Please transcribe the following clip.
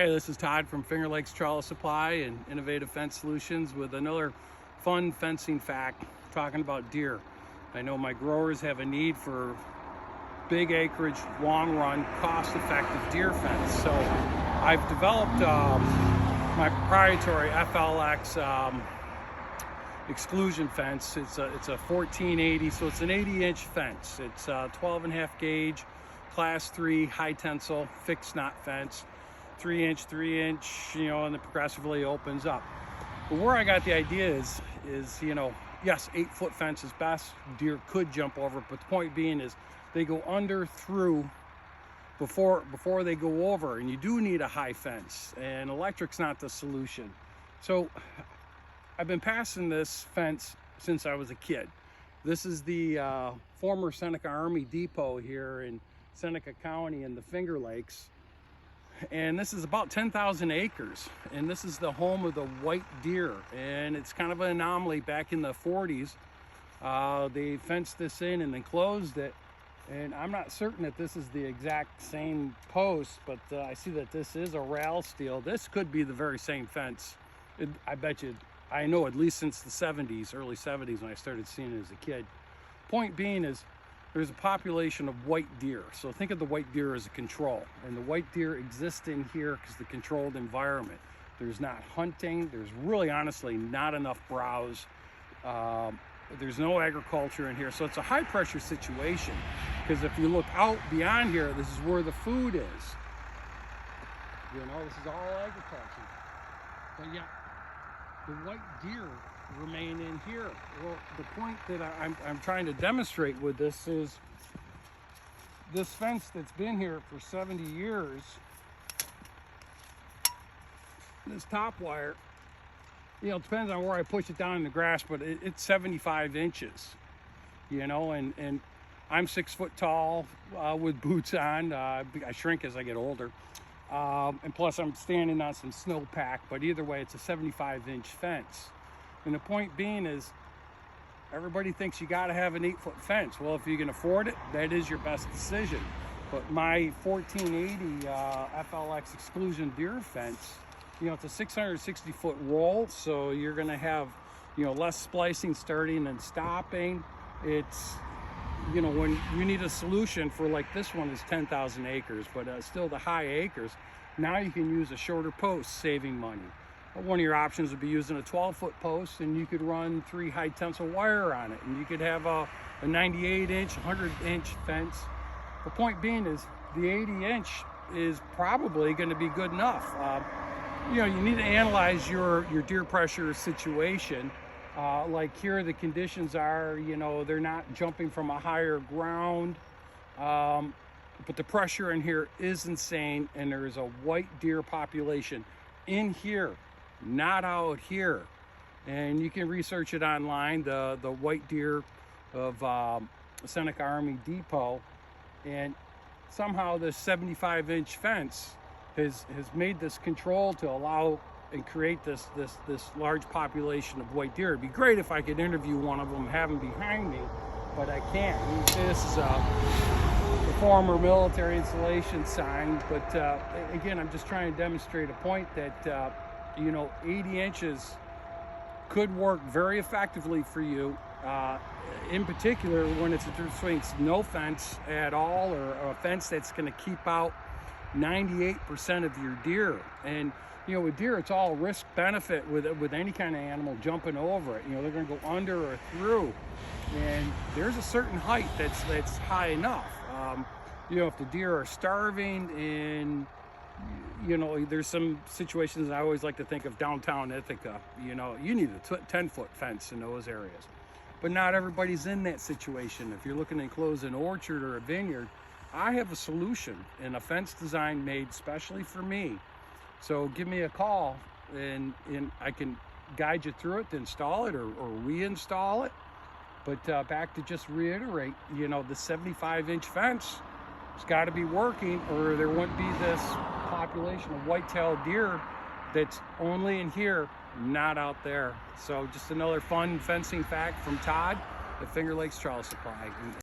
Hey, this is Todd from Fingerlakes Trellis Supply and Innovative Fence Solutions with another fun fencing fact talking about deer. I know my growers have a need for big acreage, long run, cost-effective deer fence. So I've developed my proprietary FLX exclusion fence. It's a 1480, so it's an 80-inch fence. It's 12.5 gauge, class 3, high tensile, fixed knot fence. 3-inch, and it progressively opens up. But where I got the idea is yes, 8-foot fence is best. Deer could jump over, but the point being is they go under, through, before they go over, and you do need a high fence, and electric's not the solution. So I've been passing this fence since I was a kid. This is the former Seneca Army Depot here in Seneca County in the Finger Lakes. And this is about 10,000 acres, and this is the home of the white deer, and it's kind of an anomaly. Back in the 40s, they fenced this in and then closed it, and I'm not certain that this is the exact same post, but I see that this is a rail steel. This could be the very same fence. I bet you, I know at least since the 70s, early 70s, when I started seeing it as a kid. Point being is, there's a population of white deer. So think of the white deer as a control. And the white deer exist in here because the controlled environment. There's not hunting. There's really honestly not enough browse. There's no agriculture in here. So it's a high pressure situation. Because if you look out beyond here, this is where the food is. This is all agriculture. But yeah, the white deer remain in here. Well, the point that I'm trying to demonstrate with this is this fence that's been here for 70 years, this top wire, it depends on where I push it down in the grass, but it's 75 inches, and I'm 6 foot tall with boots on. I shrink as I get older. And plus I'm standing on some snowpack, but either way, it's a 75-inch fence. And the point being is, everybody thinks you got to have an 8-foot fence. Well, if you can afford it, that is your best decision. But my 1480 FLX exclusion deer fence, it's a 660-foot roll, so you're going to have, less splicing starting and stopping. It's, when you need a solution for, like this one is 10,000 acres, but still the high acres, now you can use a shorter post, saving money. One of your options would be using a 12-foot post, and you could run 3 high tensile wire on it, and you could have a 98-inch, 100-inch fence. The point being is the 80-inch is probably going to be good enough. You need to analyze your deer pressure situation. Like here, the conditions are, they're not jumping from a higher ground, but the pressure in here is insane, and there is a white deer population in here, not out here. And you can research it online, the white deer of Seneca Army Depot, and somehow this 75-inch fence has made this control to allow and create this large population of white deer. It'd be great if I could interview one of them, have them behind me, but I can't. You see, this is a former military installation sign, but again, I'm just trying to demonstrate a point that 80 inches could work very effectively for you, in particular when it's between no fence at all, or a fence that's going to keep out 98% of your deer. And with deer, it's all risk benefit with any kind of animal jumping over it. They're going to go under or through, and there's a certain height that's high enough. If the deer are starving, and there's some situations I always like to think of downtown Ithaca. You need a 10-foot fence in those areas, but not everybody's in that situation. If you're looking to enclose an orchard or a vineyard, I have a solution and a fence design made specially for me. So give me a call, and I can guide you through it to install it or reinstall it. But back to just reiterate, the 75-inch fence has got to be working, or there wouldn't be this population of white-tailed deer that's only in here, not out there. So just another fun fencing fact from Todd at Fingerlakes Trellis Supply.